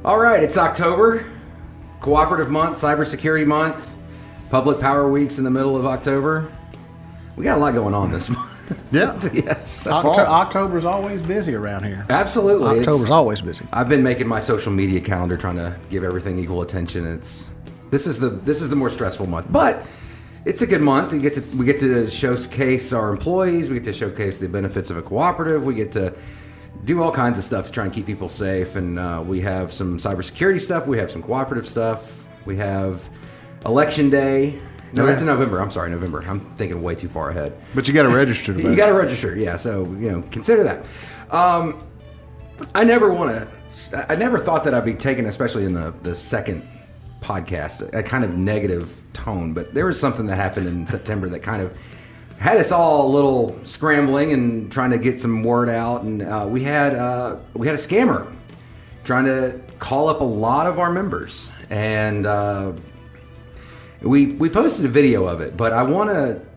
All right, it's October, Cooperative Month, Cybersecurity Month, Public Power Week's in the middle of October. We got a lot going on this month. Yeah. Yes. October's always busy around here. Absolutely. October's always busy. I've been making my social media calendar, trying to give everything equal attention. This is the more stressful month, but it's a good month. We get to showcase our employees. We get to showcase the benefits of a cooperative. We get to do all kinds of stuff to try and keep people safe. And we have some cybersecurity stuff. We have some cooperative stuff. We have Election Day. No, that's in November. I'm sorry, November. I'm thinking way too far ahead. But you got to register. You got to register, yeah. So consider that. I never thought that I'd be taking, especially in the second podcast, a kind of negative tone. But there was something that happened in September that kind of had us all a little scrambling and trying to get some word out. And we had a scammer trying to call up a lot of our members, and we posted a video of it. But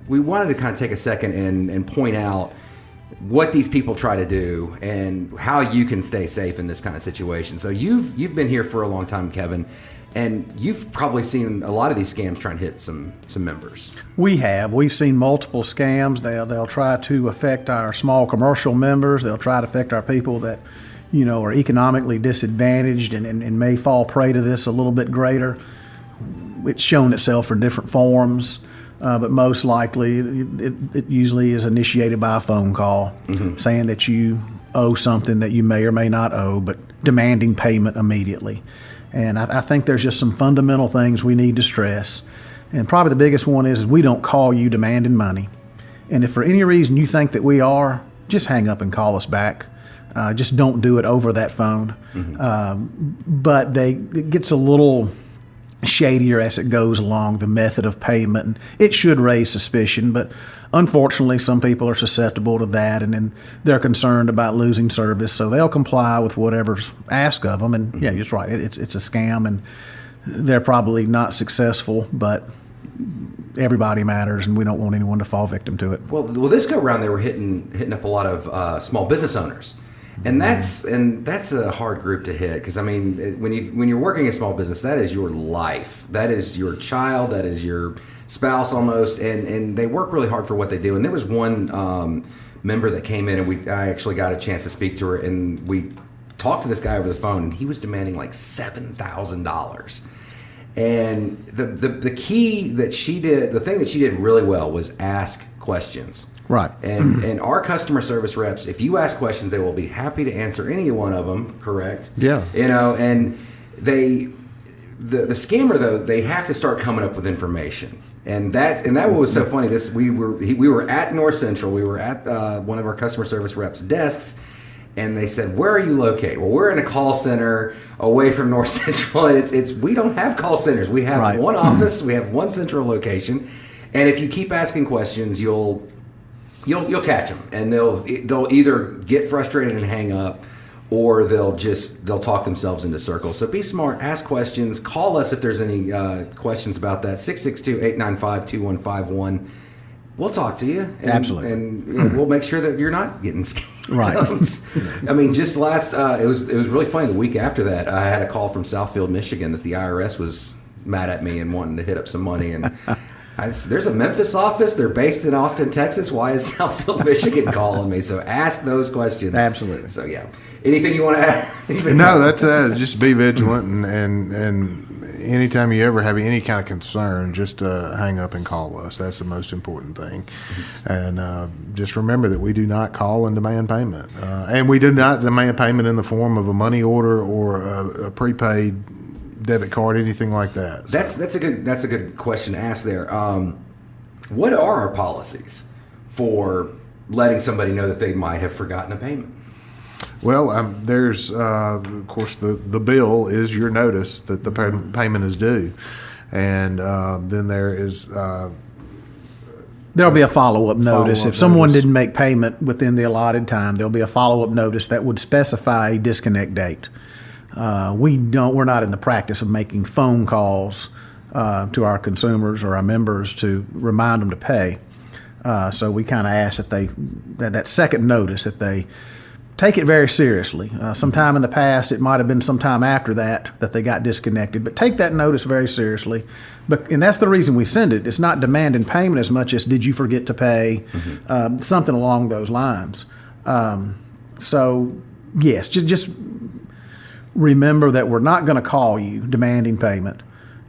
we wanted to kind of take a second and point out what these people try to do and how you can stay safe in this kind of situation. So you've been here for a long time, Kevin, and you've probably seen a lot of these scams try and hit some members. We've seen multiple scams. They'll try to affect our small commercial members. They'll try to affect our people that are economically disadvantaged and may fall prey to this a little bit greater. It's shown itself in different forms. But most likely, it usually is initiated by a phone call saying that you owe something that you may or may not owe, but demanding payment immediately. And I think there's just some fundamental things we need to stress. And probably the biggest one is we don't call you demanding money. And if for any reason you think that we are, just hang up and call us back. Just don't do it over that phone. But it gets a little shadier as it goes along, the method of payment. And it should raise suspicion, but unfortunately some people are susceptible to that, and then they're concerned about losing service, so they'll comply with whatever's asked of them. And yeah, you're right, it's a scam, and they're probably not successful, but everybody matters, and we don't want anyone to fall victim to it. Well, this go around they were hitting up a lot of small business owners. And that's a hard group to hit, because I mean, when you're working a small business, that is your life, that is your child, that is your spouse almost, and they work really hard for what they do. And there was one member that came in, and I actually got a chance to speak to her, and we talked to this guy over the phone, and he was demanding like $7,000. And the key that she did, the thing that she did really well was ask questions. Right. And our customer service reps, if you ask questions, they will be happy to answer any one of them, correct? Yeah. And the scammer, though, they have to start coming up with information. And that what was so funny. We were at Northcentral. We were at one of our customer service reps' desks, and they said, "Where are you located?" Well, we're in a call center away from Northcentral, and we don't have call centers. We have one office. We have one central location, and if you keep asking questions, you'll catch them, and they'll either get frustrated and hang up, or they'll talk themselves into circles. So be smart, ask questions, call us if there's any questions about that. 662-895-2151. We'll talk to you. Absolutely. And we'll make sure that you're not getting scammed. Right. I mean, just last, it was really funny. The week after that, I had a call from Southfield, Michigan, that the IRS was mad at me and wanting to hit up some money. And there's a Memphis office. They're based in Austin, Texas. Why is Southfield, Michigan calling me? So ask those questions. Absolutely. So yeah. Anything you want to add? No, that's just be vigilant, and anytime you ever have any kind of concern, just hang up and call us. That's the most important thing. And just remember that we do not call and demand payment, and we do not demand payment in the form of a money order or a prepaid debit card, anything like that. So. That's a good question to ask there. What are our policies for letting somebody know that they might have forgotten a payment? Well, there's, of course, the bill is your notice that the payment is due. And then there is... There'll be a follow-up notice. If someone didn't make payment within the allotted time, there'll be a follow-up notice that would specify a disconnect date. We're not in the practice of making phone calls to our consumers or our members to remind them to pay. So we kind of ask that second notice, that they take it very seriously. Sometime in the past, it might have been sometime after that they got disconnected, but take that notice very seriously. And that's the reason we send it. It's not demanding payment as much as did you forget to pay, something along those lines. So yes, just remember that we're not going to call you demanding payment.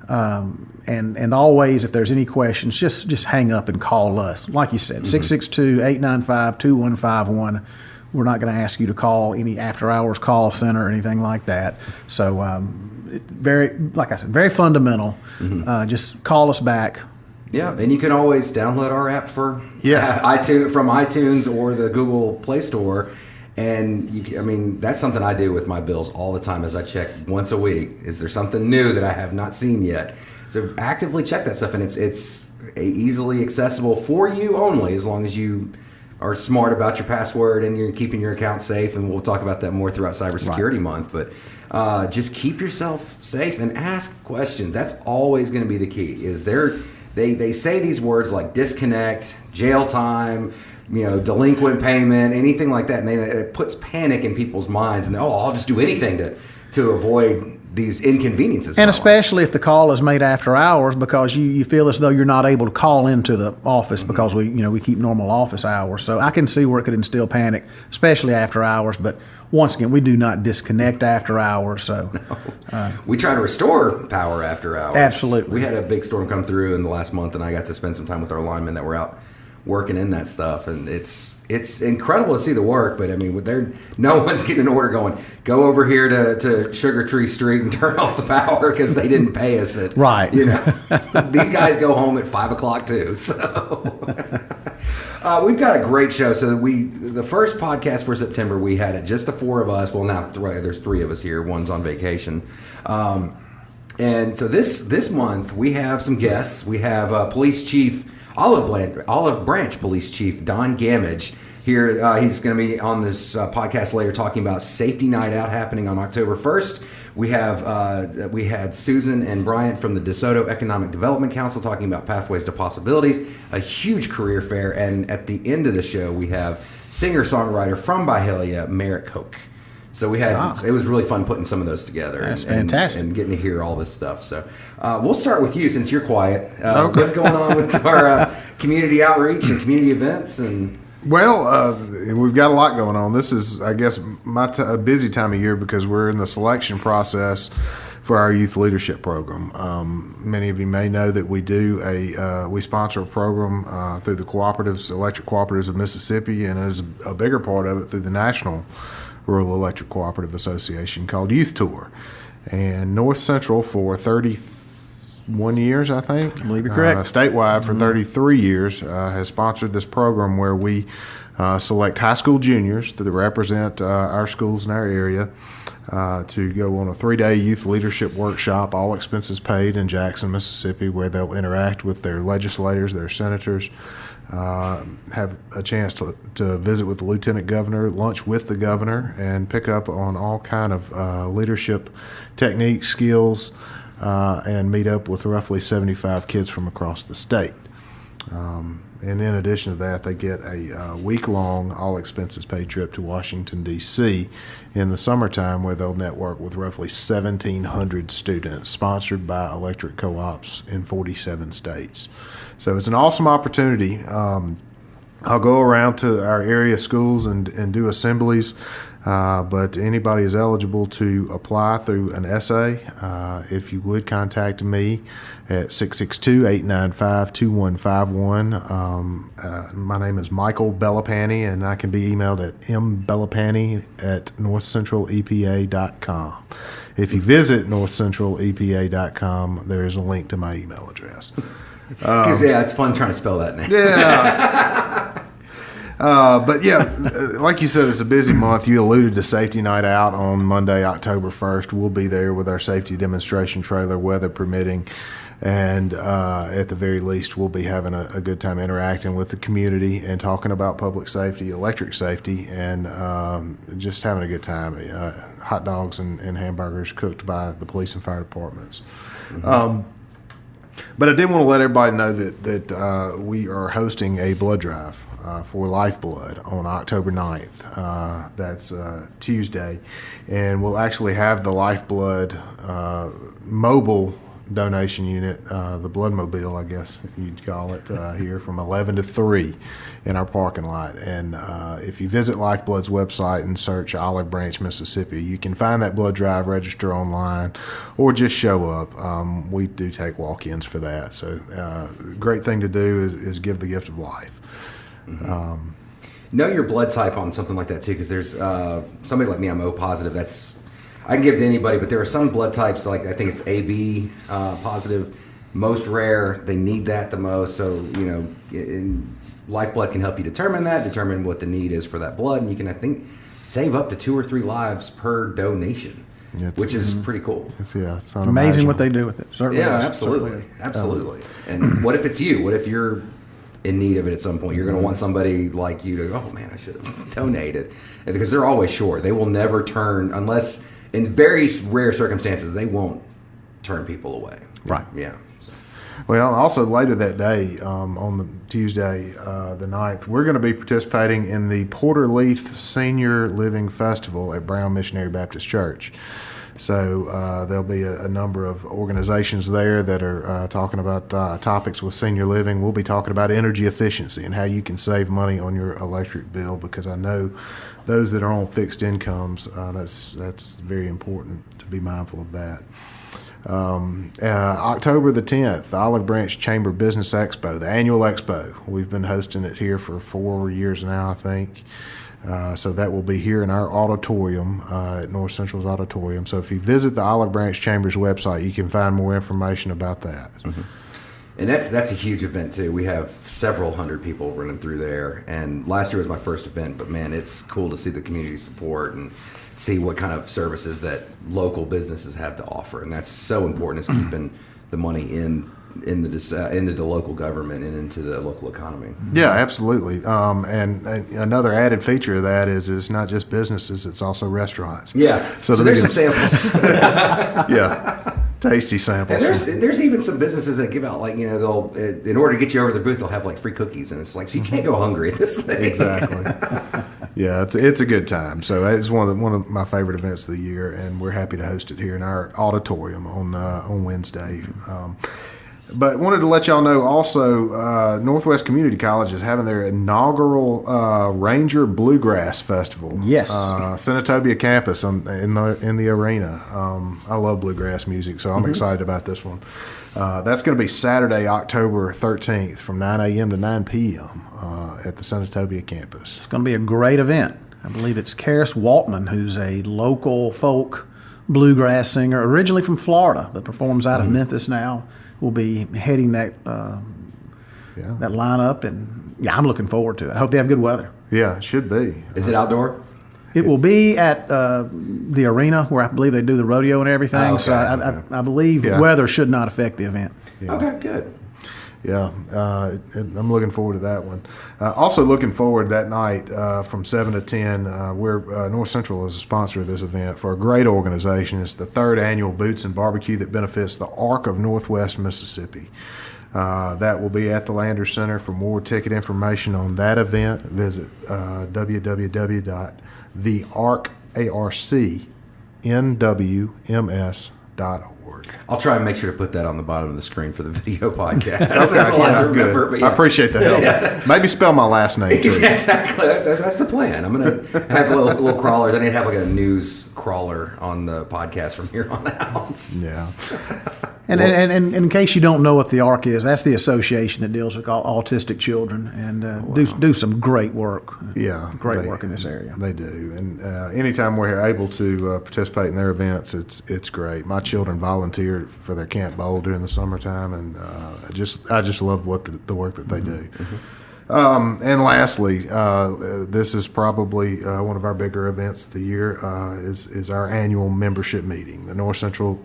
And always, if there's any questions, just hang up and call us. Like you said, 662-895-2151. We're not going to ask you to call any after-hours call center or anything like that. So, like I said, very fundamental. Just call us back. Yeah, and you can always download our app for iTunes, from iTunes or the Google Play Store. And that's something I do with my bills all the time. As I check once a week, is there something new that I have not seen yet? So actively check that stuff, and it's easily accessible for you only, as long as you are smart about your password and you're keeping your account safe. And we'll talk about that more throughout Cybersecurity Month. But just keep yourself safe and ask questions. That's always going to be the key. They say these words like disconnect, jail time, delinquent payment, anything like that, and it puts panic in people's minds. And I'll just do anything to avoid these inconveniences. And especially if the call is made after hours, because you feel as though you're not able to call into the office because we keep normal office hours. So I can see where it could instill panic, especially after hours. But once again, we do not disconnect after hours. So we try to restore power after hours. Absolutely. We had a big storm come through in the last month, and I got to spend some time with our linemen that were out working in that stuff, and it's incredible to see the work. But no one's getting an order going, go over here to Sugar Tree Street and turn off the power because they didn't pay us it. Right. These guys go home at 5:00 too. So we've got a great show. So the first podcast for September, we had it just the four of us. Well, now there's three of us here. One's on vacation. And so this month we have some guests. We have Police Chief Olive Branch Police Chief Don Gammage here. He's going to be on this podcast later talking about Safety Night Out happening on October 1st. We had Susan and Bryant from the Desoto Economic Development Council talking about Pathways to Possibilities, a huge career fair. And at the end of the show, we have singer-songwriter from Byhalia, Merit Koch. So it was really fun putting some of those together. That's fantastic. And getting to hear all this stuff. So we'll start with you since you're quiet. What's going on with our community outreach and community events? Well, we've got a lot going on. This is, I guess, a busy time of year because we're in the selection process for our youth leadership program. Many of you may know that we sponsor a program through the electric cooperatives of Mississippi, and as a bigger part of it through the National Rural Electric Cooperative Association called Youth Tour. And Northcentral for 31 years, I think. I believe you're correct. Statewide for 33 years has sponsored this program where we select high school juniors that represent our schools in our area to go on a 3-day youth leadership workshop, all expenses paid in Jackson, Mississippi, where they'll interact with their legislators, their senators, have a chance to visit with the lieutenant governor, lunch with the governor, and pick up on all kind of leadership techniques, skills, and meet up with roughly 75 kids from across the state. And in addition to that, they get a week-long, all-expenses-paid trip to Washington, D.C. in the summertime, where they'll network with roughly 1,700 students, sponsored by electric co-ops in 47 states. So it's an awesome opportunity. I'll go around to our area schools and do assemblies, but anybody is eligible to apply through an essay. If you would contact me at 662-895-2151. My name is Michael Bellapani, and I can be emailed at mbellapani@northcentralepa.com. If you visit northcentralepa.com, there is a link to my email address. It's fun trying to spell that name. Yeah. But yeah, like you said, it's a busy month. You alluded to Safety Night Out on Monday, October 1st. We'll be there with our safety demonstration trailer, weather permitting. And at the very least, we'll be having a good time interacting with the community and talking about public safety, electric safety, and just having a good time. Hot dogs and hamburgers cooked by the police and fire departments. Mm-hmm. But I did want to let everybody know that we are hosting a blood drive for Lifeblood on October 9th. That's Tuesday. And we'll actually have the Lifeblood mobile donation unit, the Bloodmobile, I guess you'd call it, here from 11 to 3 in our parking lot. And if you visit Lifeblood's website and search Olive Branch, Mississippi, you can find that blood drive, register online, or just show up. We do take walk-ins for that. So great thing to do is give the gift of life. Mm-hmm. Know your blood type on something like that, too, because there's somebody like me, I'm O positive. I can give it to anybody, but there are some blood types, like I think it's AB positive, most rare. They need that the most. So, Lifeblood can help you determine what the need is for that blood. And you can, I think, save up to 2 or 3 lives per donation, which is pretty cool. It's amazing what they do with it. Certainly absolutely. Absolutely. And what if it's you? What if you're in need of it at some point? You're going to want somebody like you to, oh, man, I should have donated. And because they're always short. They will never turn, unless... in very rare circumstances, they won't turn people away. Right. Yeah. So. Well, also later that day, on the Tuesday, the 9th, we're going to be participating in the Porter Leith Senior Living Festival at Brown Missionary Baptist Church. So there'll be a number of organizations there that are talking about topics with senior living. We'll be talking about energy efficiency and how you can save money on your electric bill, because I know those that are on fixed incomes, that's very important to be mindful of that. October the 10th, the Olive Branch Chamber Business Expo, the annual expo. We've been hosting it here for 4 years now, I think. So that will be here in our auditorium, at North Central's auditorium. So if you visit the Olive Branch Chamber's website, you can find more information about that. Mm-hmm. And that's a huge event too. We have several hundred people running through there. And last year was my first event, but man, it's cool to see the community support and see what kind of services that local businesses have to offer. And that's so important, is keeping the money into the local government and into the local economy. Yeah, absolutely. And another added feature of that is it's not just businesses; it's also restaurants. Yeah. So there's some samples. Yeah, tasty samples. And there's even some businesses that give out, like, they'll, in order to get you over the booth, they'll have like free cookies, and it's like, so you can't go hungry at this thing. Exactly. Yeah, it's a good time. So it's one of my favorite events of the year, and we're happy to host it here in our auditorium on Wednesday. But wanted to let y'all know also, Northwest Community College is having their inaugural Ranger Bluegrass Festival. Yes. Senatobia campus in the arena. I love bluegrass music, so I'm excited about this one. That's going to be Saturday, October 13th from 9 a.m. to 9 p.m. At the Senatobia campus. It's going to be a great event. I believe it's Karis Waltman, who's a local folk bluegrass singer, originally from Florida, but performs out of Memphis now. Will be heading that that lineup, and I'm looking forward to it. I hope they have good weather. Yeah, it should be. Is it outdoor? It will be at the arena where I believe they do the rodeo and everything. Oh, okay. So I believe weather should not affect the event. Yeah. Okay, good. Yeah, I'm looking forward to that one. Also looking forward that night from 7 to 10, North Central is a sponsor of this event for a great organization. It's the 3rd annual Boots and Barbecue that benefits the Arc of Northwest Mississippi. That will be at the Landers Center. For more ticket information on that event, visit www.thearcnwms.org. I'll try and make sure to put that on the bottom of the screen for the video podcast. That's a lot to remember. But I appreciate the help. Maybe spell my last name too. Exactly. That's the plan. I'm going to have little crawlers. I need to have like a news crawler on the podcast from here on out. Yeah. And in case you don't know what the ARC is, that's the association that deals with autistic children, and do some great work. Yeah, great work in this area. They do, and anytime we're able to participate in their events, it's great. My children volunteer for their Camp Bowl during the summertime, and I just love what the work that they do. Mm-hmm. And lastly, this is probably one of our bigger events of the year, is our annual membership meeting. The North Central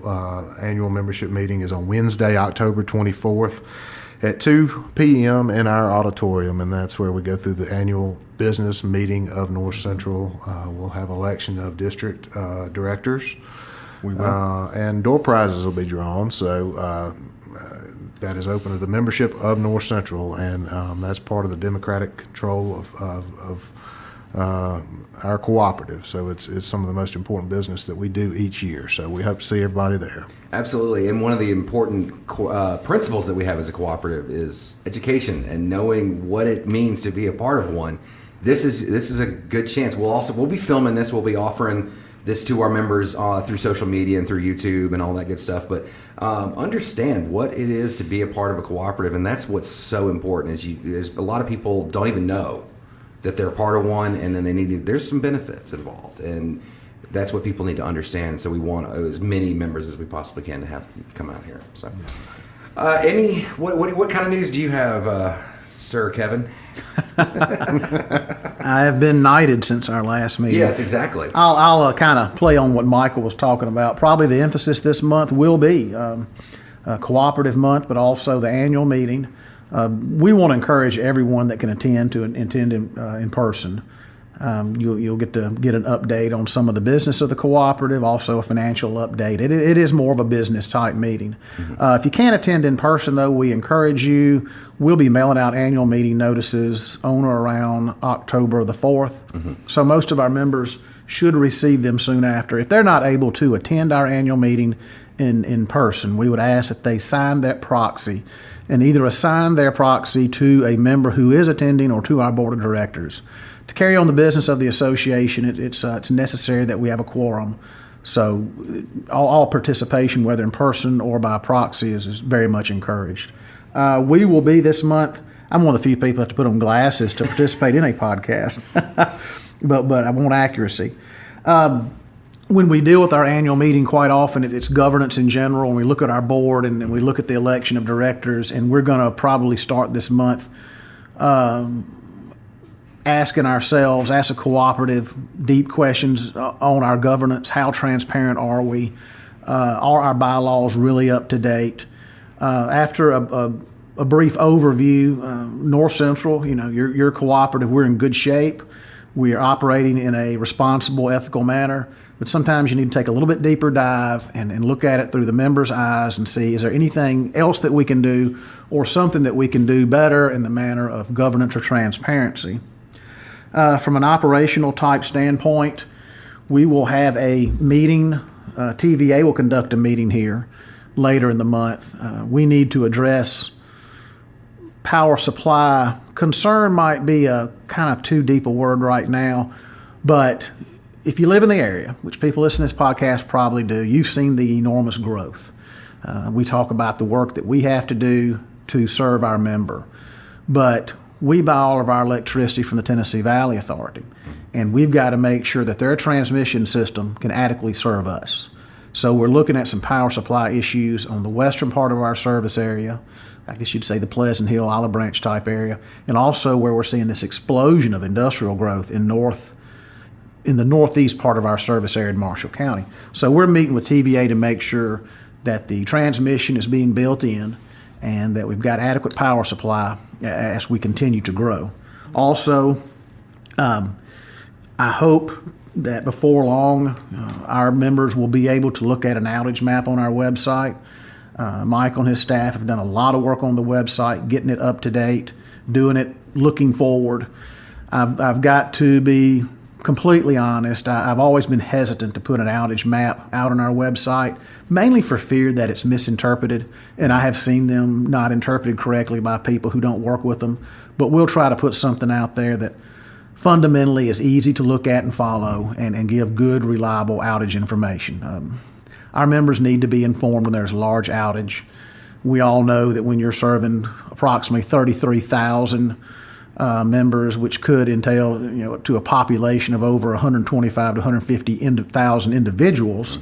annual membership meeting is on Wednesday, October 24th at 2 p.m. in our auditorium, and that's where we go through the annual business meeting of North Central. We'll have election of district directors. We will. And door prizes will be drawn, so that is open to the membership of North Central, and that's part of the democratic control of our cooperative. So it's some of the most important business that we do each year. So we hope to see everybody there. Absolutely. And one of the important principles that we have as a cooperative is education and knowing what it means to be a part of one. This is a good chance. We'll be filming this. We'll be offering this to our members through social media and through YouTube and all that good stuff. But understand what it is to be a part of a cooperative, and that's what's so important. Is a lot of people don't even know that they're part of one, and then there's some benefits involved, and that's what people need to understand. And so we want as many members as we possibly can to have come out here. So, what kind of news do you have, Sir Kevin? I have been knighted since our last meeting. Yes, exactly. I'll kind of play on what Michael was talking about. Probably the emphasis this month will be Cooperative Month, but also the annual meeting. We want to encourage everyone that can attend in person. You'll get to get an update on some of the business of the cooperative, also a financial update. It is more of a business type meeting. If you can't attend in person, though, we encourage you. We'll be mailing out annual meeting notices on or around October the 4th. So most of our members should receive them soon after. If they're not able to attend our annual meeting in person, we would ask that they sign that proxy and either assign their proxy to a member who is attending or to our board of directors. To carry on the business of the association, it's necessary that we have a quorum. So all participation, whether in person or by proxy, is very much encouraged. We will be this month. I'm one of the few people that have to put on glasses to participate in a podcast, but I want accuracy. When we deal with our annual meeting, quite often it's governance in general, and we look at our board and we look at the election of directors, and we're going to probably start this month asking ourselves, as a cooperative, deep questions on our governance. How transparent are we? Are our bylaws really up to date? After a brief overview, North Central, your cooperative, we're in good shape. We are operating in a responsible, ethical manner. But sometimes you need to take a little bit deeper dive and look at it through the members' eyes and see, is there anything else that we can do or something that we can do better in the manner of governance or transparency? From an operational type standpoint, we will have a meeting. TVA will conduct a meeting here later in the month. We need to address power supply. Concern might be a kind of too deep a word right now, but if you live in the area, which people listening to this podcast probably do, you've seen the enormous growth. We talk about the work that we have to do to serve our member, but we buy all of our electricity from the Tennessee Valley Authority, and we've got to make sure that their transmission system can adequately serve us. So we're looking at some power supply issues on the western part of our service area, I guess you'd say the Pleasant Hill, Olive Branch type area, and also where we're seeing this explosion of industrial growth in the northeast part of our service area in Marshall County. So we're meeting with TVA to make sure that the transmission is being built in and that we've got adequate power supply as we continue to grow. Also, I hope that before long, our members will be able to look at an outage map on our website. Mike and his staff have done a lot of work on the website, getting it up to date, doing it, looking forward. I've got to be completely honest. I've always been hesitant to put an outage map out on our website, mainly for fear that it's misinterpreted, and I have seen them not interpreted correctly by people who don't work with them. But we'll try to put something out there that fundamentally is easy to look at and follow and give good, reliable outage information. Our members need to be informed when there's a large outage. We all know that when you're serving approximately 33,000 members, which could entail, to a population of over 125 to 150,000 individuals,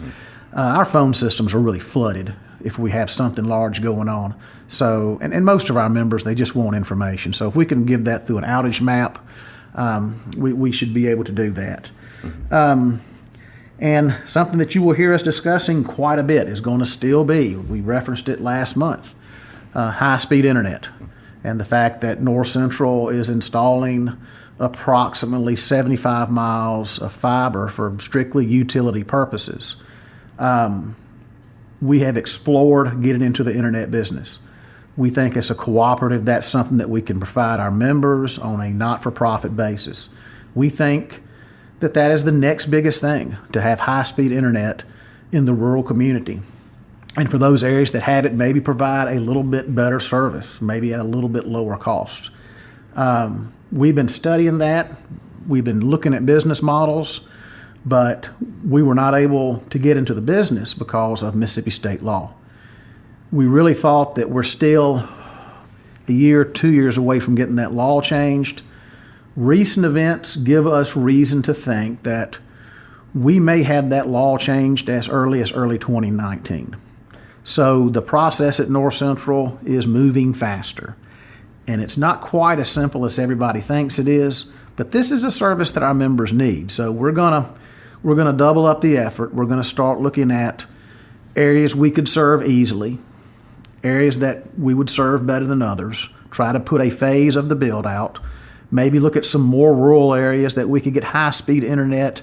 our phone systems are really flooded if we have something large going on. So, and most of our members, they just want information. So if we can give that through an outage map, we should be able to do that. And something that you will hear us discussing quite a bit is going to still be, we referenced it last month, high-speed internet. And the fact that North Central is installing approximately 75 miles of fiber for strictly utility purposes. We have explored getting into the internet business. We think as a cooperative, that's something that we can provide our members on a not-for-profit basis. We think that that is the next biggest thing, to have high-speed internet in the rural community. And for those areas that have it, maybe provide a little bit better service, maybe at a little bit lower cost. We've been studying that. We've been looking at business models, but we were not able to get into the business because of Mississippi state law. We really thought that we're still a year, 2 years away from getting that law changed. Recent events give us reason to think that we may have that law changed as early 2019. So the process at North Central is moving faster. And it's not quite as simple as everybody thinks it is, but this is a service that our members need. So we're gonna double up the effort. We're gonna start looking at areas we could serve easily, areas that we would serve better than others, try to put a phase of the build out, maybe look at some more rural areas that we could get high-speed internet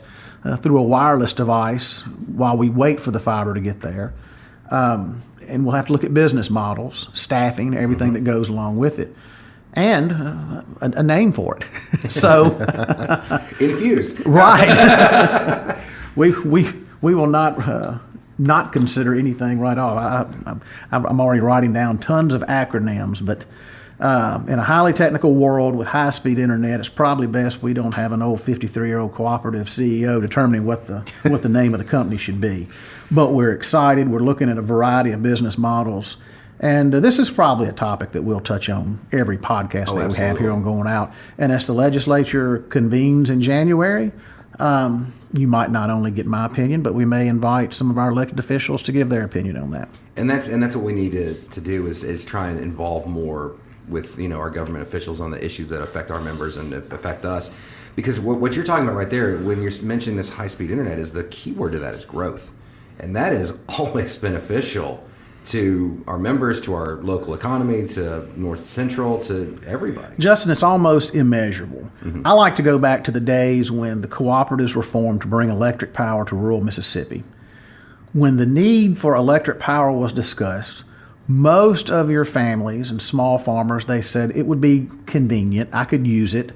through a wireless device while we wait for the fiber to get there. And we'll have to look at business models, staffing, everything that goes along with it, and a name for it. So, Nfused. Right. we will not consider anything right off. I'm already writing down tons of acronyms, but in a highly technical world with high-speed internet, it's probably best we don't have an old 53-year-old cooperative CEO determining what the name of the company should be. But we're excited. We're looking at a variety of business models. And this is probably a topic that we'll touch on every podcast that we have here on Going Out. And as the legislature convenes in January, you might not only get my opinion, but we may invite some of our elected officials to give their opinion on that. And that's what we need to do is try and involve more with our government officials on the issues that affect our members and affect us. Because what you're talking about right there, when you're mentioning this high-speed internet, is the key word to that is growth. And that is always beneficial to our members, to our local economy, to North Central, to everybody. Justin, it's almost immeasurable. Mm-hmm. I like to go back to the days when the cooperatives were formed to bring electric power to rural Mississippi. When the need for electric power was discussed, most of your families and small farmers, they said it would be convenient. I could use it.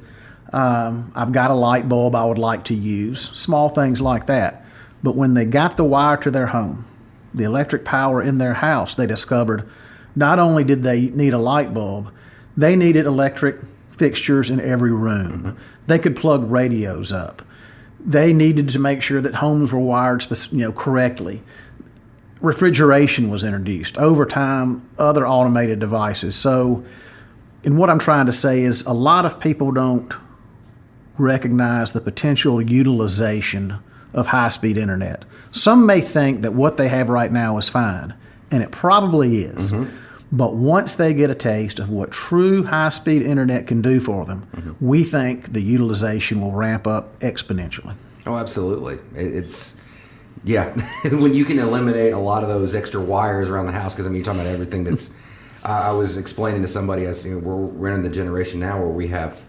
I've got a light bulb I would like to use. Small things like that. But when they got the wire to their home, the electric power in their house, they discovered not only did they need a light bulb, they needed electric fixtures in every room. Mm-hmm. They could plug radios up. They needed to make sure that homes were wired correctly. Refrigeration was introduced. Over time, other automated devices. So, and what I'm trying to say is a lot of people don't recognize the potential utilization of high-speed internet. Some may think that what they have right now is fine, and it probably is. Mm-hmm. But once they get a taste of what true high-speed internet can do for them, mm-hmm. we think the utilization will ramp up exponentially. Oh, absolutely. Yeah, when you can eliminate a lot of those extra wires around the house, because you're talking about everything that's. I was explaining to somebody, as we're in the generation now where we have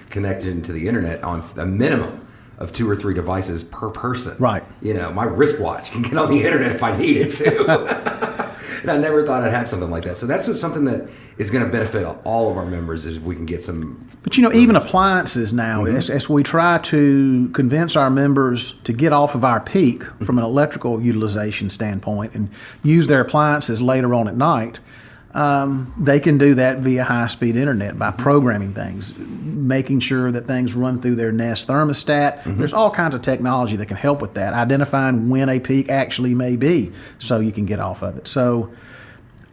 connection to the internet on a minimum of 2 or 3 devices per person. Right. My wristwatch can get on the internet if I need it to. And I never thought I'd have something like that. So that's something that is going to benefit all of our members is if we can get some. But even appliances now, mm-hmm. as we try to convince our members to get off of our peak mm-hmm. from an electrical utilization standpoint and use their appliances later on at night, they can do that via high-speed internet by programming things, making sure that things run through their Nest thermostat. Mm-hmm. There's all kinds of technology that can help with that, identifying when a peak actually may be so you can get off of it. So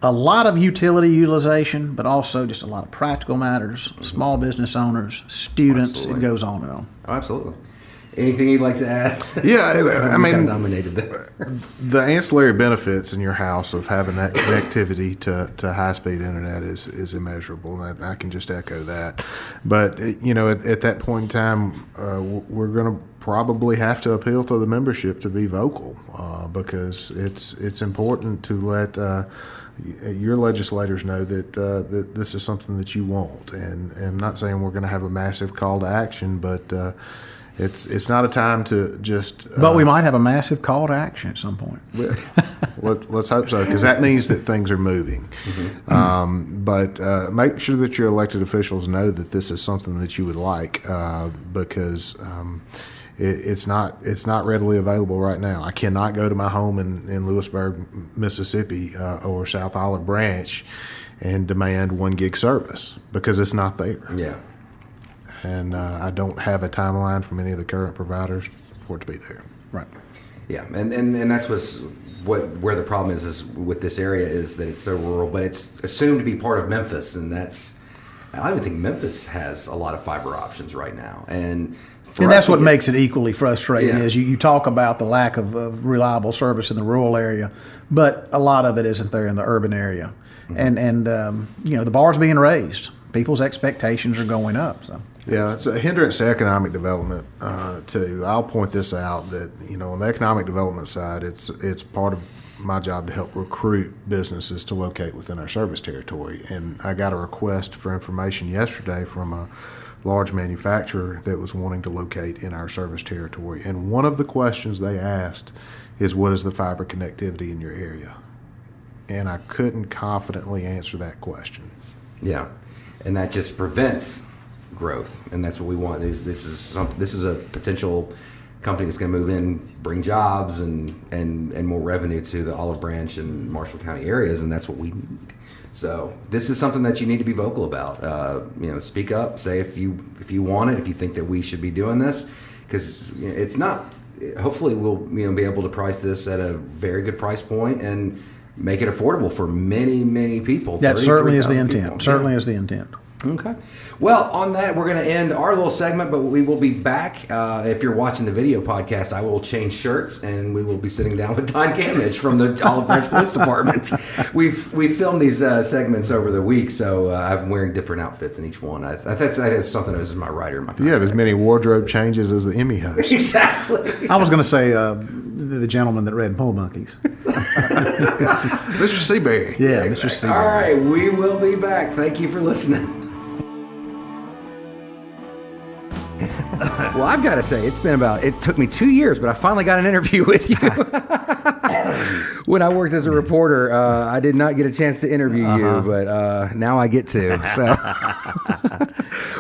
a lot of utility utilization, but also just a lot of practical matters, mm-hmm. small business owners, students, absolutely. It goes on and on. Oh, absolutely. Anything you'd like to add? Yeah, I mean, nominated there. The ancillary benefits in your house of having that connectivity to high-speed internet is immeasurable. And I can just echo that. But at that point in time, we're going to probably have to appeal to the membership to be vocal because it's important to let your legislators know that this is something that you want. And I'm not saying we're going to have a massive call to action, but It's not a time to just. But we might have a massive call to action at some point. Let's hope so, because that means that things are moving. But make sure that your elected officials know that this is something that you would like, because it's not readily available right now. I cannot go to my home in Lewisburg, Mississippi, or South Olive Branch, and demand 1 gig service because it's not there. Yeah. And I don't have a timeline from any of the current providers for it to be there. Right. Yeah, and that's where the problem is with this area is that it's so rural, but it's assumed to be part of Memphis, and I don't even think Memphis has a lot of fiber options right now, and that's what makes it equally frustrating. Yeah. Is you talk about the lack of reliable service in the rural area, but a lot of it isn't there in the urban area, and the bar's being raised. People's expectations are going up. So. Yeah, it's a hindrance to economic development, too. I'll point this out that, on the economic development side, it's part of my job to help recruit businesses to locate within our service territory. And I got a request for information yesterday from a large manufacturer that was wanting to locate in our service territory. And one of the questions they asked is, what is the fiber connectivity in your area? And I couldn't confidently answer that question. Yeah, and that just prevents growth, and that's what we want. This is a potential company that's going to move in, bring jobs and more revenue to the Olive Branch and Marshall County areas, and that's what we need. So this is something that you need to be vocal about. Speak up, say if you want it, if you think that we should be doing this, because it's not. Hopefully, we'll be able to price this at a very good price point and make it affordable for many people. That certainly is the 33,000 intent. people. Certainly Yeah. is the intent. Okay. Well, on that, we're going to end our little segment, but we will be back. If you're watching the video podcast, I will change shirts, and we will be sitting down with Don Gammage from the Olive Branch Police Department. We've filmed these segments over the week, so I'm wearing different outfits in each one. That's something that was in my writer. In my You have as many wardrobe changes as the Emmy host. Exactly. I was going to say the gentleman that read Pool Monkeys. Mr. Seabury. Yeah, Mr. Seabury. All right, we will be back. Thank you for listening. Well, I've got to say, it took me 2 years, but I finally got an interview with you. When I worked as a reporter, I did not get a chance to interview you, but now I get to. So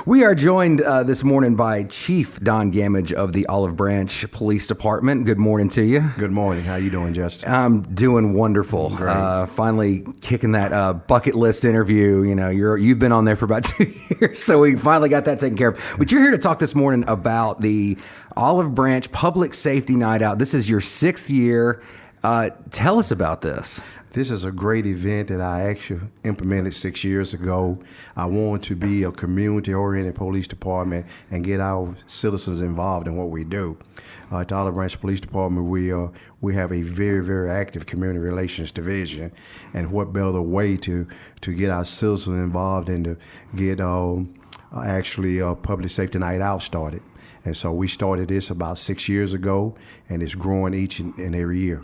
we are joined this morning by Chief Don Gammage of the Olive Branch Police Department. Good morning to you. Good morning. How you doing, Justin? I'm doing wonderful. Finally kicking that bucket list interview. You've been on there for about 2 years, so we finally got that taken care of. But you're here to talk this morning about the Olive Branch Public Safety Night Out. This is your 6th year. Tell us about this. This is a great event that I actually implemented 6 years ago. I wanted to be a community-oriented police department and get our citizens involved in what we do. At the Olive Branch Police Department, we have a very, very active community relations division, and what better way to get our citizens involved and to get actually a Public Safety Night Out started. And so we started this about 6 years ago, and it's growing each and every year.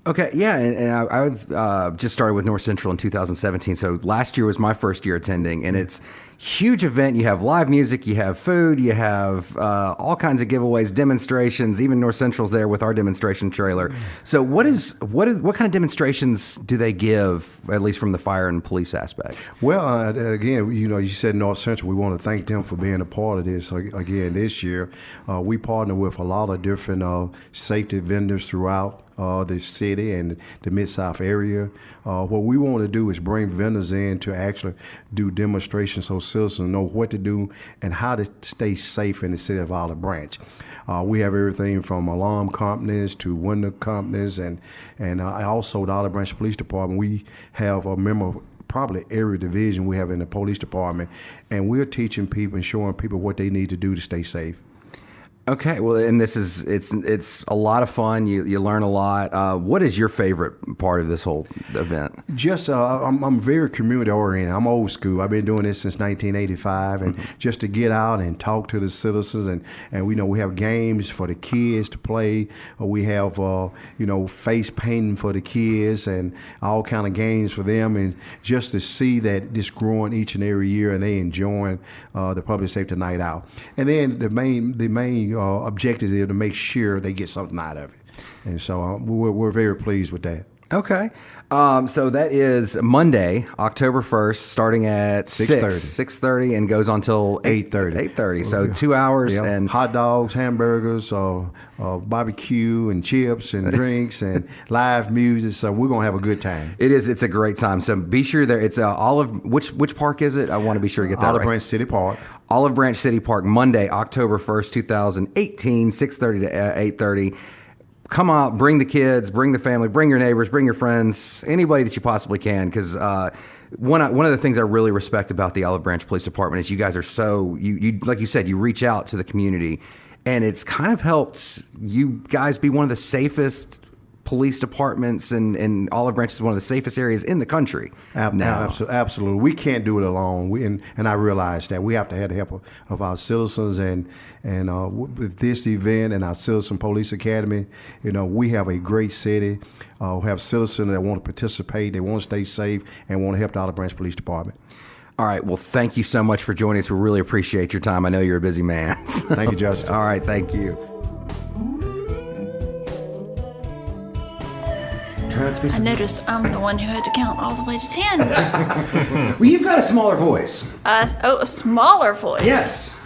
Okay, yeah, and I've just started with Northcentral in 2017, so last year was my first year attending, and it's huge event. You have live music, you have food, you have all kinds of giveaways, demonstrations. Even Northcentral's there with our demonstration trailer. So what kind of demonstrations do they give, at least from the fire and police aspect? Well, again, you said Northcentral. We want to thank them for being a part of this. Again, this year, we partner with a lot of different safety vendors throughout the city and the Mid-South area. What we want to do is bring vendors in to actually do demonstrations so citizens know what to do and how to stay safe in the city of Olive Branch. We have everything from alarm companies to window companies, and also the Olive Branch Police Department. We have a member probably every division we have in the police department, and we're teaching people and showing people what they need to do to stay safe. Okay, well, and it's a lot of fun. You learn a lot. What is your favorite part of this whole event? Just, I'm very community oriented. I'm old school. I've been doing this since 1985, and just to get out and talk to the citizens, and we have games for the kids to play. We have face painting for the kids, and all kind of games for them, and just to see that this growing each and every year, and they enjoying the Public Safety Night Out. And then the main objective is to make sure they get something out of it. And so we're very pleased with that. Okay. So that is Monday, October 1st, starting at 6:30 and goes on till 8:30. So 2 hours Yeah. and hot dogs, hamburgers, barbecue and chips and drinks and live music. So we're going to have a good time. it's a great time. So be sure there. It's which park is it? I want to be sure to get that Olive right. Branch City Park. Olive Branch City Park, Monday, October 1st, 2018, 6:30 to 8:30. Come out, bring the kids, bring the family, bring your neighbors, bring your friends, anybody that you possibly can. Because one of the things I really respect about the Olive Branch Police Department is you guys are you like you said, you reach out to the community, and it's kind of helped you guys be one of the safest police departments, and Olive Branch is one of the safest areas in the country. Absolutely. We can't do it alone. And I realize that we have to have the help of our citizens, and with this event and our Citizen Police Academy, we have a great city. We have citizens that want to participate, they want to stay safe, and want to help the Olive Branch Police Department. All right. Well, thank you so much for joining us. We really appreciate your time. I know you're a busy man. Thank you, Justin. All right. Thank you. I noticed I'm the one who had to count all the way to 10. Well, you've got a smaller voice. A smaller voice. Yes.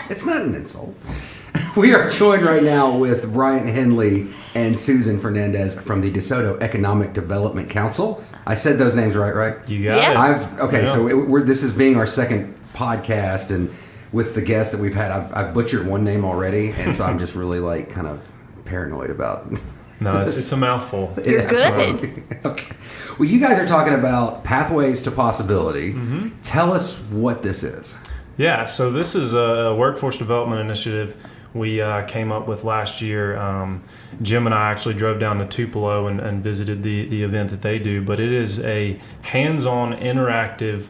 It's not an insult. We are joined right now with Bryant Henley and Susan Fernandez from the Desoto Economic Development Council. I said those names right? You got Yes. it. Okay, so this is being our second podcast, and with the guests that we've had, I've butchered one name already, and so I'm just really kind of paranoid about. No, it's a mouthful. You're Yeah, good. absolutely. Okay. Well, you guys are talking about Pathways to Possibility. Mm-hmm. Tell us what this is. Yeah, so this is a workforce development initiative we came up with last year. Jim and I actually drove down to Tupelo and visited the event that they do, but it is a hands-on interactive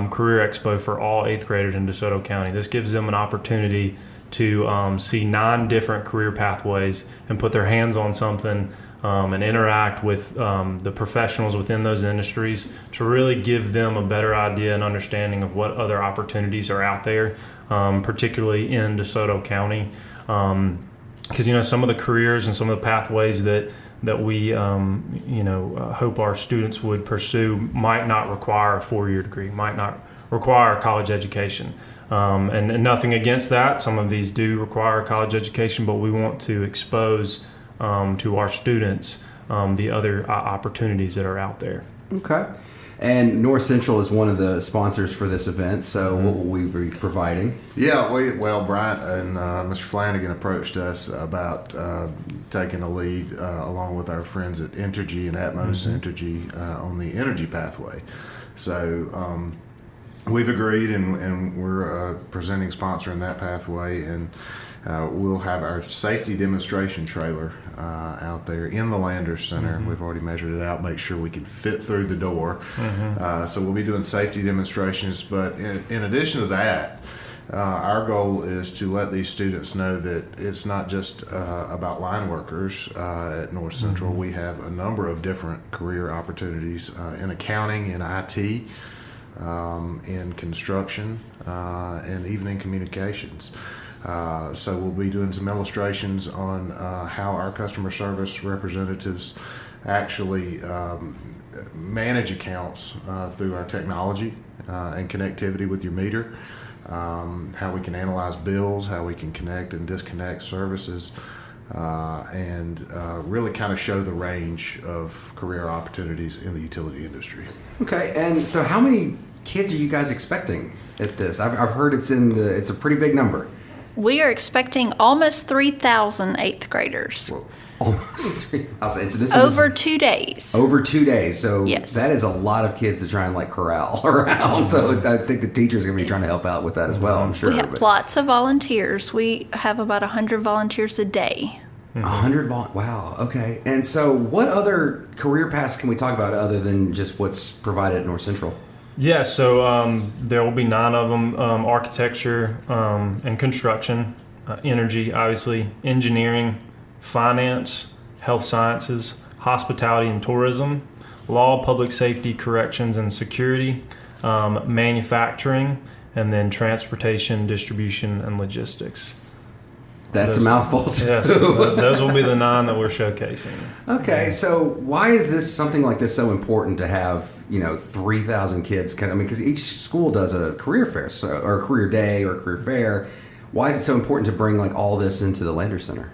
career expo for all 8th graders in DeSoto County. This gives them an opportunity to see 9 different career pathways and put their hands on something and interact with the professionals within those industries to really give them a better idea and understanding of what other opportunities are out there, particularly in DeSoto County. Because some of the careers and some of the pathways that we hope our students would pursue might not require a 4-year degree, might not require a college education. And nothing against that. Some of these do require a college education, but we want to expose to our students the other opportunities that are out there. Okay. And Northcentral is one of the sponsors for this event, so what will we be providing? Yeah, Bryant and Mr. Flanagan approached us about taking a lead along with our friends at Entergy and Atmos Entergy on the energy pathway. So we've agreed, and we're presenting sponsor in that pathway, and we'll have our safety demonstration trailer out there in the Landers Center. We've already measured it out, make sure we can fit through the door. So we'll be doing safety demonstrations, but in addition to that, our goal is to let these students know that it's not just about line workers at Northcentral. We have a number of different career opportunities in accounting, in IT, in construction, and even in communications. So we'll be doing some illustrations on how our customer service representatives actually manage accounts through our technology and connectivity with your meter, how we can analyze bills, how we can connect and disconnect services, and really kind of show the range of career opportunities in the utility industry. Okay, and so how many kids are you guys expecting at this? I've heard it's a pretty big number. We are expecting almost 3,000 8th graders. Almost 3,000. So this Over is 2 days. over 2 days. So Yes. that is a lot of kids to try and corral around. So I think the teachers are going to be trying to help out with that as well, I'm sure. We have lots of volunteers. We have about 100 volunteers a day. 100 wow, okay. And so what other career paths can we talk about other than just what's provided at Northcentral? Yeah, so there will be 9 of them: architecture and construction, energy, obviously, engineering, finance, health sciences, hospitality and tourism, law, public safety, corrections and security, manufacturing, and then transportation, distribution, and logistics. That's a mouthful too. Yes, those will be the 9 that we're showcasing. Okay, so why is this something like this so important to have? 3,000 kids. Because each school does a career fair, or a career day, or a career fair. Why is it so important to bring like all this into the Lander Center?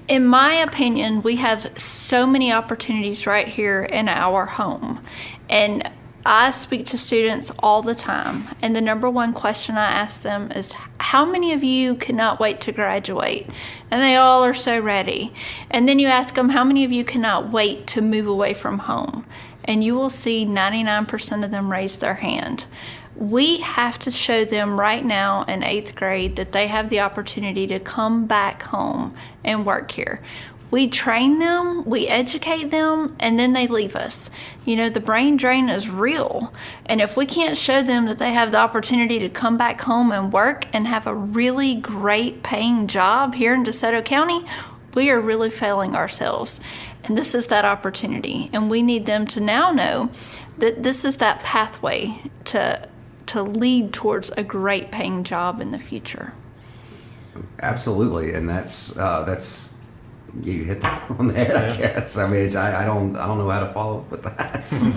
In my opinion, we have so many opportunities right here in our home. And I speak to students all the time, and the number one question I ask them is, how many of you cannot wait to graduate? And they all are so ready. And then you ask them, how many of you cannot wait to move away from home? And you will see 99% of them raise their hand. We have to show them right now in 8th grade that they have the opportunity to come back home and work here. We train them, we educate them, and then they leave us. The brain drain is real. And if we can't show them that they have the opportunity to come back home and work and have a really great paying job here in DeSoto County, we are really failing ourselves. And this is that opportunity. And we need them to now know that this is that pathway to lead towards a great paying job in the future. Absolutely, and that's you hit that on the head, I guess. I don't know how to follow up with that. So.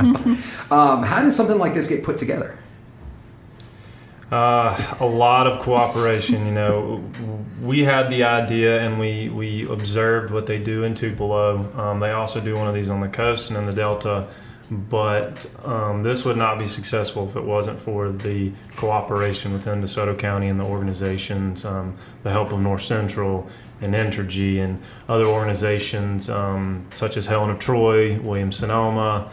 How does something like this get put together? A lot of cooperation. We had the idea and we observed what they do in Tupelo. They also do one of these on the coast and in the Delta. But this would not be successful if it wasn't for the cooperation within DeSoto County and the organizations, the help of Northcentral and Entergy and other organizations such as Helen of Troy, Williams-Sonoma.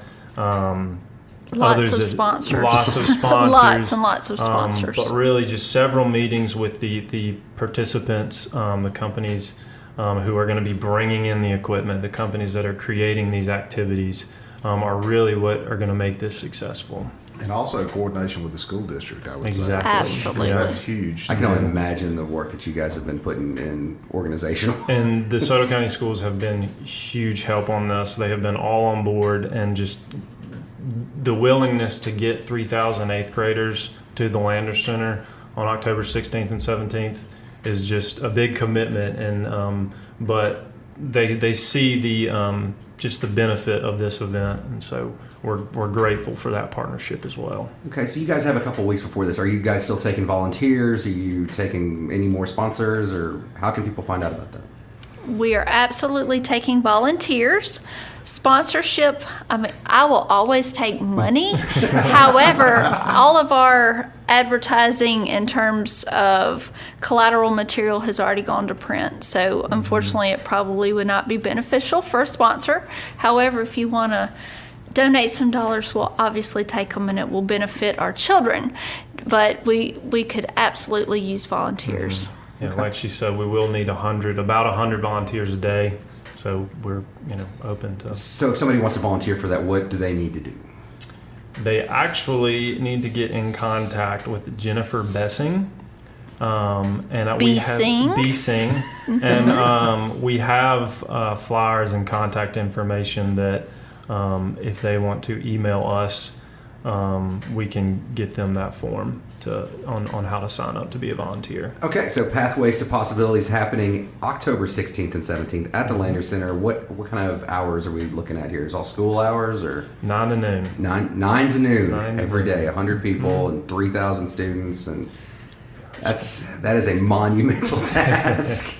Lots of sponsors. Lots of sponsors. Lots and lots of sponsors. But really just several meetings with the participants, the companies who are going to be bringing in the equipment, the companies that are creating these activities. Are really what are going to make this successful. And also coordination with the school district, I would Exactly. say. Absolutely. That's huge. I can only imagine the work that you guys have been putting in organizational. And the DeSoto County schools have been huge help on this. They have been all on board, and just the willingness to get 3,000 8th graders to the Lander Center on October 16th and 17th is just a big commitment. And but they see the just the benefit of this event, and so we're grateful for that partnership as well. Okay, so you guys have a couple weeks before this. Are you guys still taking volunteers? Are you taking any more sponsors, or how can people find out about that? We are absolutely taking volunteers. Sponsorship, I will always take money. However, all of our advertising in terms of collateral material has already gone to print. So unfortunately, it probably would not be beneficial for a sponsor. However, if you want to donate some dollars, we'll obviously take them, and it will benefit our children. But we could absolutely use volunteers. Yeah, like she said, we will need about 100 volunteers a day. So we're open to. So if somebody wants to volunteer for that, what do they need to do? They actually need to get in contact with Jennifer Bessing. And we have B-Sing. And we have flyers and contact information that if they want to email us, we can get them that form on how to sign up to be a volunteer. Okay, so Pathways to Possibilities happening October 16th and 17th at the Lander Center. What kind of hours are we looking at here? Is all school hours or 9 to noon? 9 to noon 9 to every noon. day. 100 people and 3,000 students, and that is a monumental task.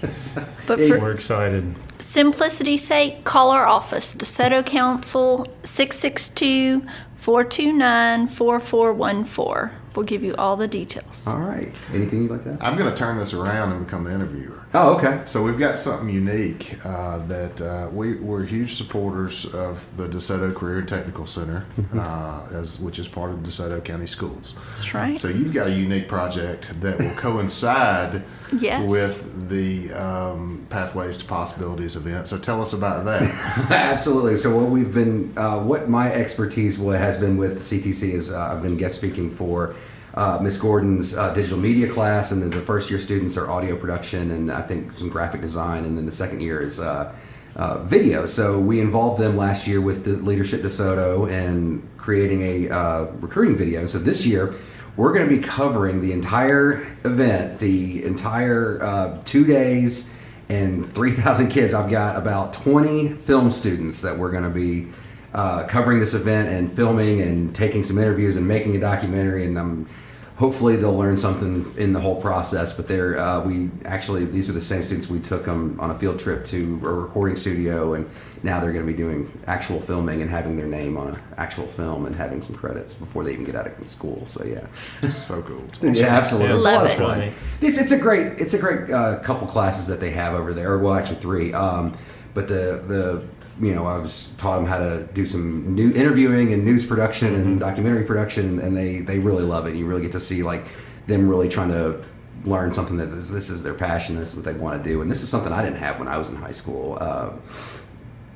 But We're excited. simplicity's sake, call our office, DeSoto Council, 662-429-4414. We'll give you all the details. All right. Anything you'd like to add? I'm going to turn this around and become the interviewer. Oh, okay. So we've got something unique that we're huge supporters of the DeSoto Career and Technical Center, which is part of DeSoto County Schools. That's right. So you've got a unique project that will coincide Yes. with the Pathways to Possibilities event. So tell us about that. Absolutely. So what my expertise has been with CTC is I've been guest speaking for Miss Gordon's digital media class, and then the first year students are audio production and I think some graphic design, and then the second year is video. So we involved them last year with the Leadership DeSoto and creating a recruiting video. So this year we're going to be covering the entire event, the entire 2 days and 3,000 kids. I've got about 20 film students that we're going to be covering this event and filming and taking some interviews and making a documentary, and hopefully they'll learn something in the whole process. But these are the same students we took them on a field trip to a recording studio, and now they're going to be doing actual filming and having their name on an actual film and having some credits before they even get out of school. So yeah, So cool. yeah, absolutely, it's a lot of Love fun. it. It's a great couple classes that they have over there. Or well, actually 3. But the I was taught them how to do some new interviewing and news production and documentary production, and they really love it. You really get to see like them really trying to learn something that this is their passion. This is what they want to do, and this is something I didn't have when I was in high school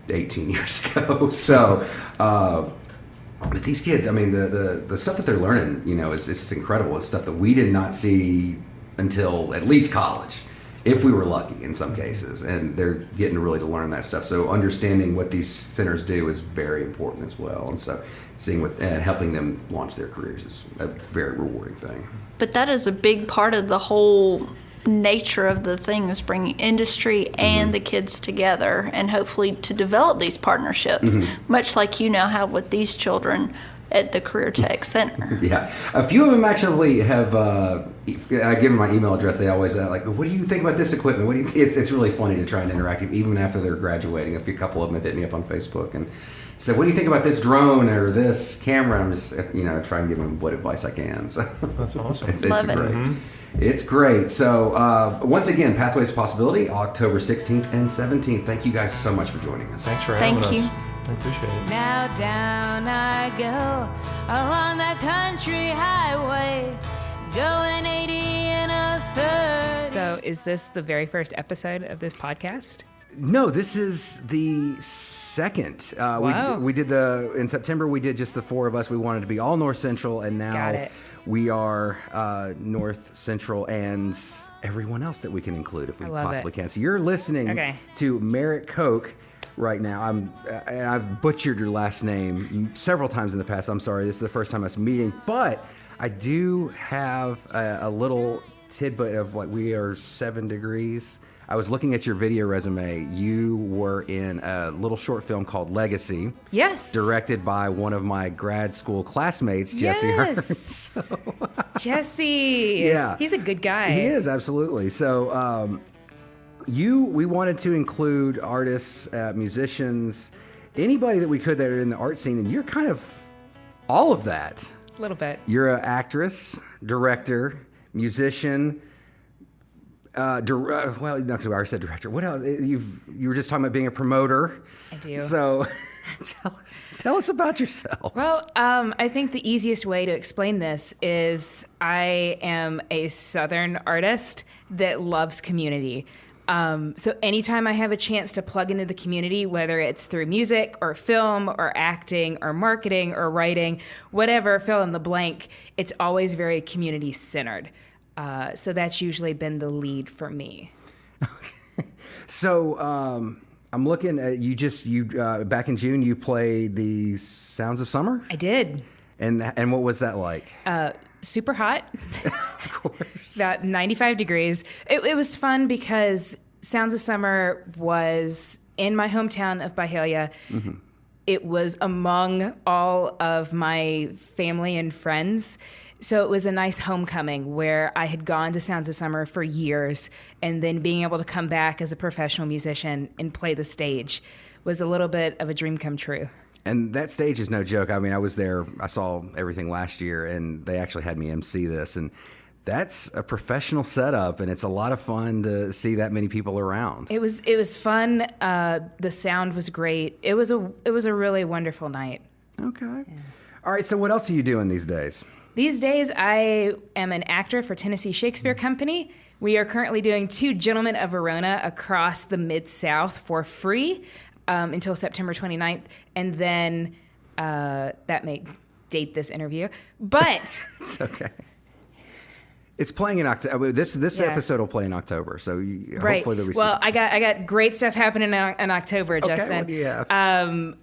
18 years ago. So, but these kids, I mean, the stuff that they're learning, it's incredible. It's stuff that we did not see until at least college, if we were lucky in some cases, and they're getting really to learn that stuff. So understanding what these centers do is very important as well, and so seeing helping them launch their careers is a very rewarding thing. But that is a big part of the whole nature of the thing, is bringing industry and the kids together, and hopefully to develop these partnerships, much like you now have with these children at the Career Tech Center. Yeah, a few of them actually have. I give them my email address. They always like, "What do you think about this equipment? What do you?" It's really funny to try and interact even after they're graduating. Couple of them have hit me up on Facebook and said, "What do you think about this drone or this camera?" I'm just try and give them what advice I can. So That's awesome. it's Love it. great. It's great. So once again, Pathways to Possibility, October 16th and 17th. Thank you guys so much for joining us. Thanks for having Thank us. you. I appreciate it. Now down I go along the country highway, going 80 in a 30. So, is this the very first episode of this podcast? No, this is the second. Wow. We did in September. We did just the 4 of us. We wanted to be all North Central, and Got now it. we are North Central and everyone else that we can include if we I love possibly it. can. So you're listening Okay. to Merit Koch right now. I've butchered your last name several times in the past. I'm sorry. This is the first time us meeting, but I do have a little tidbit of what we are 7 degrees. I was looking at your video resume. You were in a little short film called Legacy, Yes. directed by one of my grad school classmates, Jesse Yes. Hearns. Jesse. Yeah. He's a good guy. He is, absolutely. So we wanted to include artists, musicians, anybody that we could that are in the art scene, and you're kind of all of that. A little bit. You're an actress, director, musician. Well, not to I said director. What else? You were just talking about being a promoter. I do. So, tell us about yourself. Well, I think the easiest way to explain this is I am a Southern artist that loves community. So anytime I have a chance to plug into the community, whether it's through music or film or acting or marketing or writing, whatever, fill in the blank, it's always very community centered. So that's usually been the lead for me. So, I'm looking at you back in June, you played the Sounds of Summer? I did. And what was that like? Super hot. Of course. About 95 degrees. It was fun because Sounds of Summer was in my hometown of Byhalia. Mm-hmm. It was among all of my family and friends. So it was a nice homecoming where I had gone to Sounds of Summer for years, and then being able to come back as a professional musician and play the stage was a little bit of a dream come true. And that stage is no joke. I mean, I was there. I saw everything last year, and they actually had me MC this. And that's a professional setup, and it's a lot of fun to see that many people around. It was fun. The sound was great. It was a really wonderful night. Okay. Yeah. All right. So what else are you doing these days? These days, I am an actor for Tennessee Shakespeare Company. We are currently doing 2 Gentlemen of Verona across the Mid-South for free until September 29th. And then that may date this interview. But it's okay. It's playing in October. This episode will play in October, so hopefully there'll be Well, I got great stuff happening in October, Justin. What do you have?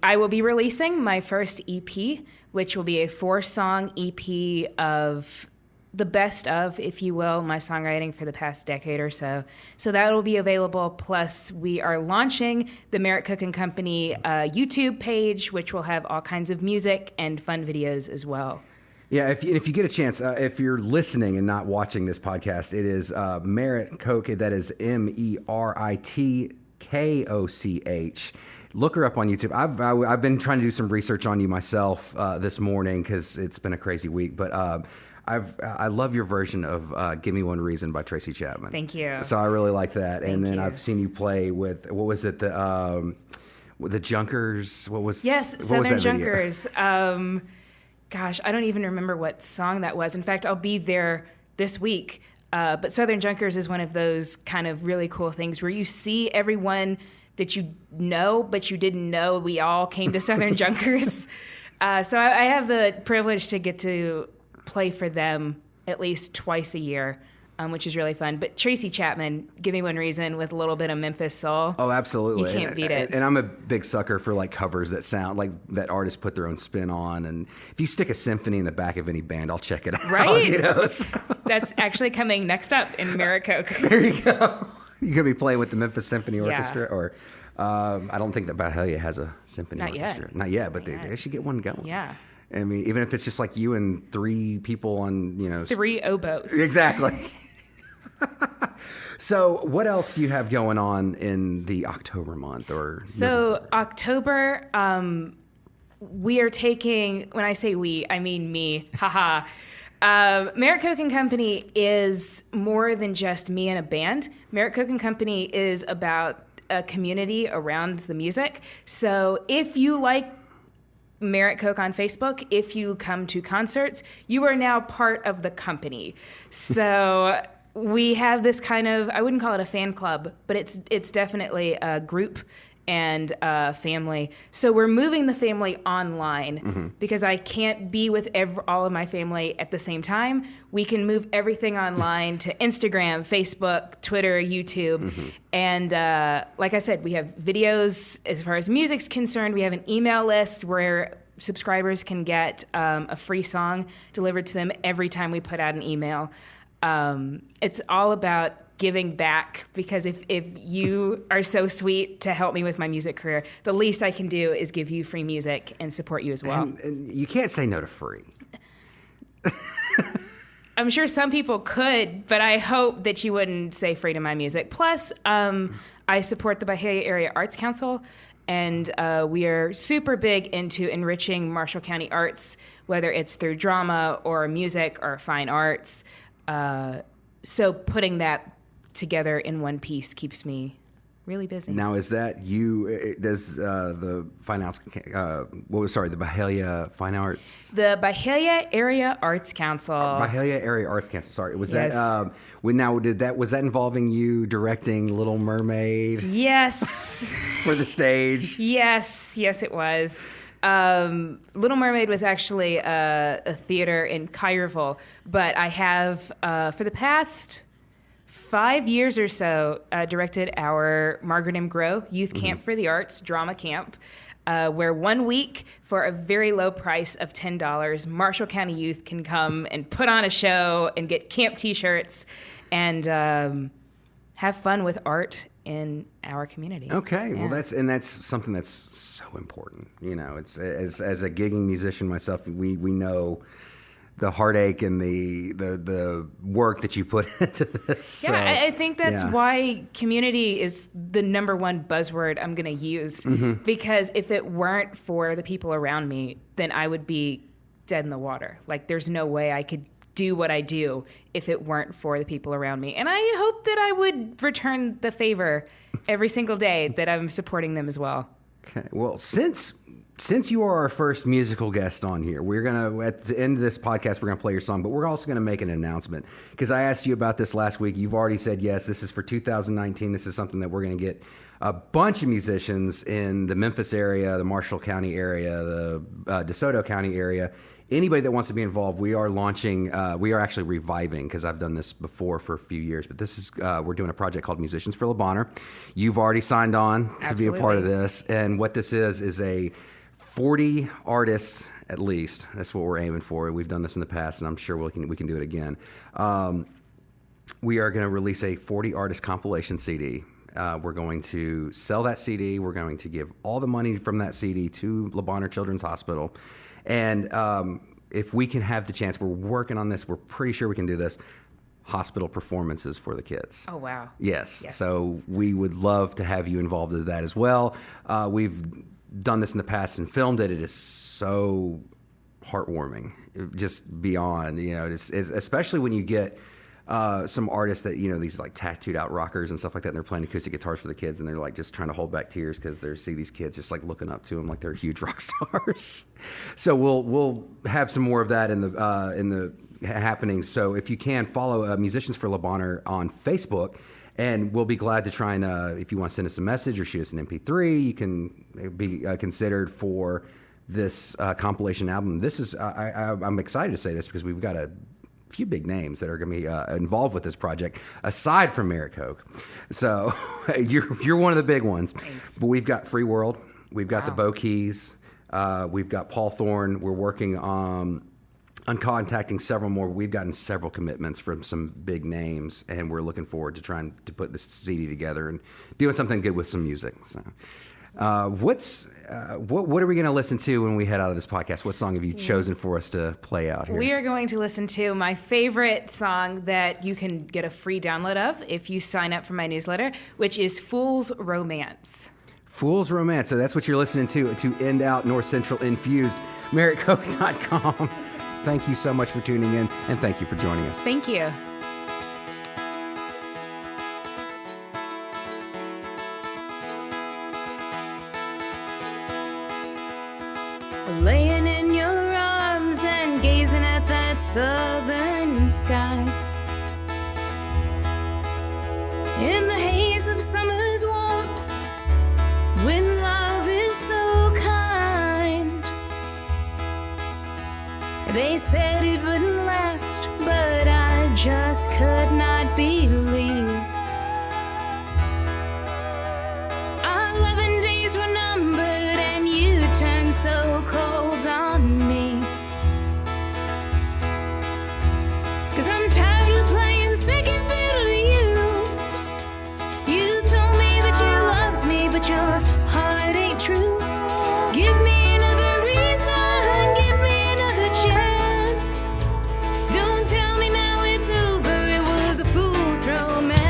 I will be releasing my first EP, which will be a 4-song EP of the best of, if you will, my songwriting for the past decade or so. So that will be available. Plus, we are launching the Merit Koch and Company YouTube page, which will have all kinds of music and fun videos as well. Yeah, if you get a chance, if you're listening and not watching this podcast, it is Merit Koch. That is MERITKOCH. Look her up on YouTube. I've been trying to do some research on you myself this morning because it's been a crazy week. But I love your version of "Give Me One Reason" by Tracy Chapman. Thank you. So I really like that. Thank and then you. I've seen you play with what was it the Junkers? What was Southern that video? Junkers. Gosh, I don't even remember what song that was. In fact, I'll be there this week. But Southern Junkers is one of those kind of really cool things where you see everyone that you know, but you didn't know we all came to Southern Junkers. So I have the privilege to get to play for them at least twice a year, which is really fun. But Tracy Chapman, Give Me One Reason with a little bit of Memphis soul. Oh, absolutely. You can't beat it. And I'm a big sucker for like covers that sound like that artists put their own spin on. And if you stick a symphony in the back of any band, I'll check it out. Right? You know? So, That's actually coming next up in Merit Koch. there you go. You could be playing with the Memphis Symphony Yeah. Orchestra, or I don't think that Byhalia has a symphony Not yet. orchestra. Not yet, but they should get one going. Yeah. I mean, even if it's just like you and 3 people on, 3 oboes. Exactly. So, what else do you have going on in the October month or? So November? October, we are taking, when I say we, I mean me, haha. Merit Koch and Company is more than just me and a band. Merit Koch and Company is about a community around the music. So if you like Merit Koch on Facebook, if you come to concerts, you are now part of the company. So we have this kind of, I wouldn't call it a fan club, but it's definitely a group and family. So we're moving the family online because I can't be with all of my family at the same time. We can move everything online to Instagram, Facebook, Twitter, YouTube. And like I said, we have videos as far as music's concerned. We have an email list where subscribers can get a free song delivered to them every time we put out an email. It's all about giving back, because if you are so sweet to help me with my music career, the least I can do is give you free music and support you as well. And you can't say no to free. I'm sure some people could, but I hope that you wouldn't say free to my music. Plus, I support the Byhalia Area Arts Council, and we are super big into enriching Marshall County arts, whether it's through drama or music or fine arts. So putting that together in one piece keeps me really busy. Now, is that you? Does the fine arts? The Byhalia Fine Arts? The Byhalia Area Arts Council. Byhalia Area Arts Council. Sorry, was Yes. that? Was that involving you directing Little Mermaid Yes. for the stage? Yes, it was. Little Mermaid was actually a theater in Collierville, but I have, for the past 5 years or so, directed our Margaret M. Grow Youth Camp for the Arts, drama camp, where 1 week for a very low price of $10, Marshall County youth can come and put on a show and get camp t-shirts and have fun with art in our community. Okay, Yeah. well that's something that's so important. It's as a gigging musician myself, we know the heartache and the work that you put into this. Yeah, So, I think that's yeah. why community is the number one buzzword I'm going to use. Because if it weren't for the people around me, then I would be dead in the water. Like, there's no way I could do what I do if it weren't for the people around me. And I hope that I would return the favor every single day that I'm supporting them as well. Okay. Well, since you are our first musical guest on here, we're gonna at the end of this podcast we're gonna play your song, but we're also gonna make an announcement because I asked you about this last week. You've already said yes. This is for 2019. This is something that we're gonna get a bunch of musicians in the Memphis area, the Marshall County area, the DeSoto County area. Anybody that wants to be involved, we are launching. We are actually reviving, because I've done this before for a few years. But this is we're doing a project called Musicians for LeBonner. You've already signed on to be a part of this, and what this is a 40 artists at least. That's what we're aiming for. We've done this in the past, and I'm sure we can do it again. We are going to release a 40 artist compilation CD. We're going to sell that CD. We're going to give all the money from that CD to Le Bonheur Children's Hospital. And if we can have the chance, we're working on this. We're pretty sure we can do this. Hospital performances for the kids. Oh, wow. Yes. Yes. So we would love to have you involved in that as well. We've done this in the past and filmed it. It is so heartwarming, just beyond, it's especially when you get some artists that, these like tattooed out rockers and stuff like that, and they're playing acoustic guitars for the kids, and they're like just trying to hold back tears because they see these kids just like looking up to them like they're huge rock stars. So we'll have some more of that in the happenings. So if you can follow Musicians for Le Bonheur on Facebook, and we'll be glad to try and if you want to send us a message or shoot us an MP3, you can be considered for this compilation album. This is I'm excited to say this because we've got a few big names that are going to be involved with this project, aside from Merit Koch. So you're one of the big ones. Thanks. But we've got Free World, we've got the Bo Keys, we've got Paul Thorne. We're working on contacting several more. We've gotten several commitments from some big names, and we're looking forward to trying to put this CD together and doing something good with some music. So. What are we going to listen to when we head out of this podcast? What song have you chosen for us to play out here? We are going to listen to my favorite song that you can get a free download of if you sign up for my newsletter, which is Fool's Romance. Fool's Romance. So that's what you're listening to end out North Central Nfused. MeritKoch.com. Thank you so much for tuning in, and thank you for joining us. Thank you. Laying in your arms and gazing at that southern sky, in the haze of summer's warmth, when love is so kind. They said it wouldn't last, but I just could not believe. Our 11 days were numbered and you turned so cold on me. 'Cause I'm tired of playing second fiddle to you. You told me that you loved me, but your heart ain't true. Give me another reason, give me another chance. Don't tell me now it's over, it was a fool's romance.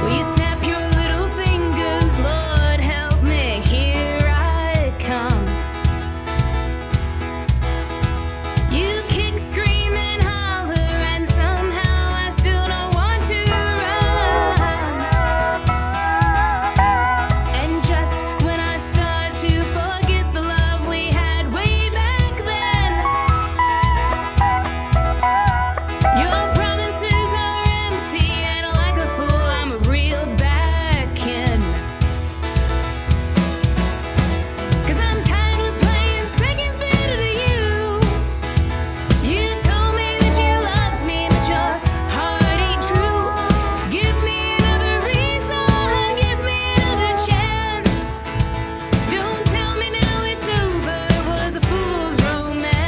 Will you snap your little fingers, Lord help me, here I come. You kick, scream and holler, and somehow I still don't want to run. And just when I start to forget the love we had way back then, your promises are empty, and like a fool I'm reeled back in. 'Cause I'm tired of playing second fiddle to you. You told me that you loved me, but your heart ain't true. Give me another reason, give me another chance. Don't tell me now it's over, it was a fool's romance.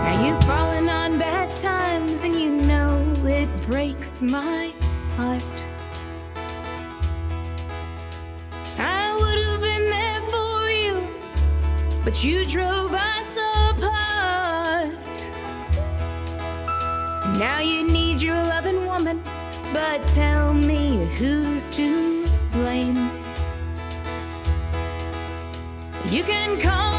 Now you've fallen on bad times, and you know it breaks my heart. I would have been there for you, but you drove us apart. Now you need your loving woman, but tell me who's to blame. You can call